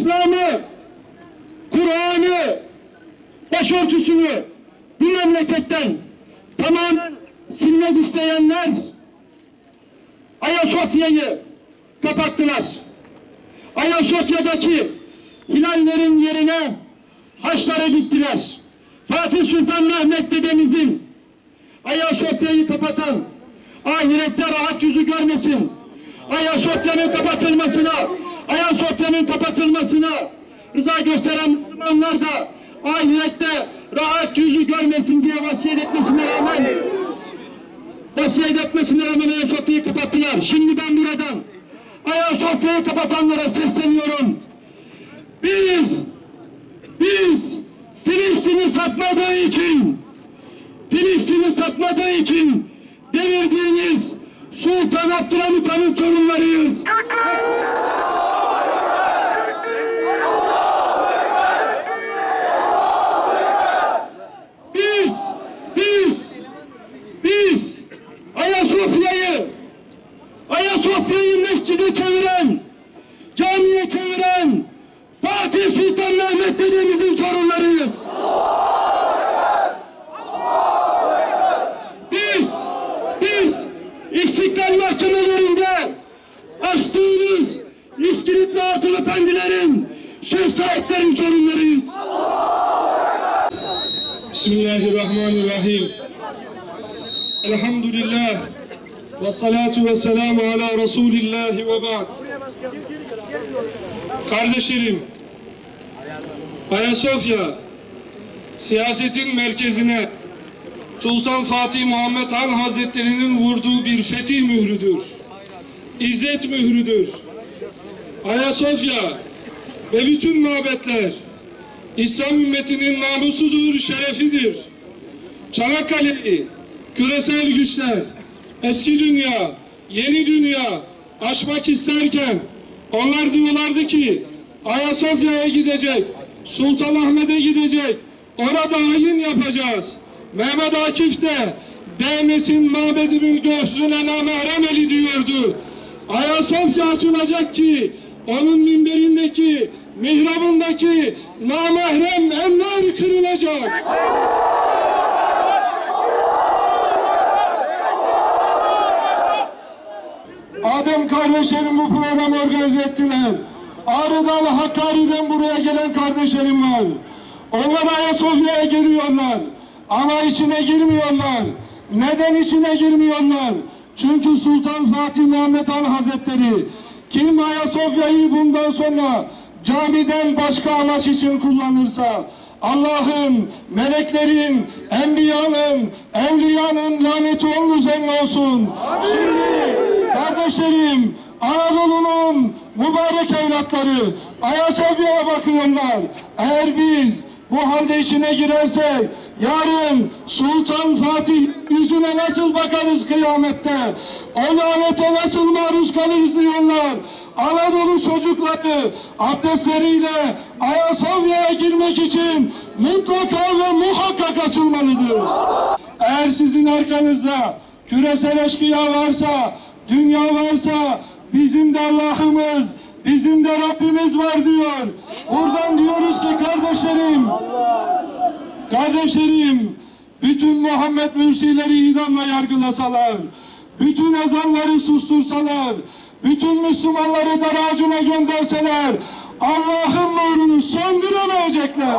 İslam'ı, Kur'an'ı, başörtüsünü bu memleketten tamamen silmek isteyenler Ayasofya'yı kapattılar. Ayasofya'daki hilallerin yerine haçları diktiler. Fatih Sultan Mehmet dedemizin Ayasofya'yı kapatan, ahirette rahat yüzü görmesin, Ayasofya'nın kapatılmasına rıza gösteren Müslümanlar da ahirette rahat yüzü görmesin diye vasiyet etmesine rağmen Ayasofya'yı kapattılar. Şimdi ben buradan Ayasofya'yı kapatanlara sesleniyorum. Biz Filistin'i satmadığı için devirdiğiniz Sultan Abdülhamit Han'ın torunlarıyız. Biz Ayasofya'yı mescide çeviren, camiye çeviren Fatih Sultan Mehmet dedemizin torunlarıyız. Biz İstiklal mahkemelerinde açtığımız İskilipli Hatun Efendilerin, şehzadelerin torunlarıyız. Bismillahirrahmanirrahim. Elhamdülillah. Ve salatu ve selamu ala Resulillahi ve ba'd. Kardeşlerim, Ayasofya siyasetin merkezine Sultan Fatih Muhammed Han Hazretleri'nin vurduğu bir fetih mührüdür. İzzet mührüdür. Ayasofya ve bütün mabetler İslam ümmetinin namusudur, şerefidir. Çanakkale'yi küresel güçler eski dünya, yeni dünya aşmak isterken onlar diyorlardı ki Ayasofya'ya gidecek, Sultanahmet'e gidecek, orada ayin yapacağız. Mehmet Akif de değmesin mabedimin göğsüne namahrem eli diyordu. Ayasofya açılacak ki onun minberindeki, mihrabındaki namahrem eller kırılacak. Adem kardeşlerim bu programı organize ettiler. Ağrı'dan, Hakkari'den buraya gelen kardeşlerim var. Onlar Ayasofya'ya geliyorlar. Ama içine girmiyorlar. Neden içine girmiyorlar? Çünkü Sultan Fatih Mehmet Han Hazretleri kim Ayasofya'yı bundan sonra camiden başka amaç için kullanırsa Allah'ın, meleklerin, enbiyanın, evliyanın laneti onun üzerine olsun. Şimdi kardeşlerim, Anadolu'nun mübarek evlatları Ayasofya'ya bakıyorlar. Eğer biz bu halde içine girersek yarın Sultan Fatih yüzüne nasıl bakarız kıyamette? O lanete nasıl maruz kalırız diyorlar. Anadolu çocukları abdestleriyle Ayasofya'ya girmek için mutlaka ve muhakkak açılmalıdır. Eğer sizin arkanızda küresel eşkıya varsa, dünya varsa bizim de Allah'ımız, bizim de Rabbimiz var diyor. Buradan diyoruz ki kardeşlerim, bütün Muhammed Mürsileri idamla yargılasalar, bütün ezanları sustursalar, bütün Müslümanları dar ağacına gönderseler, Allah'ın nurunu söndüremeyecekler.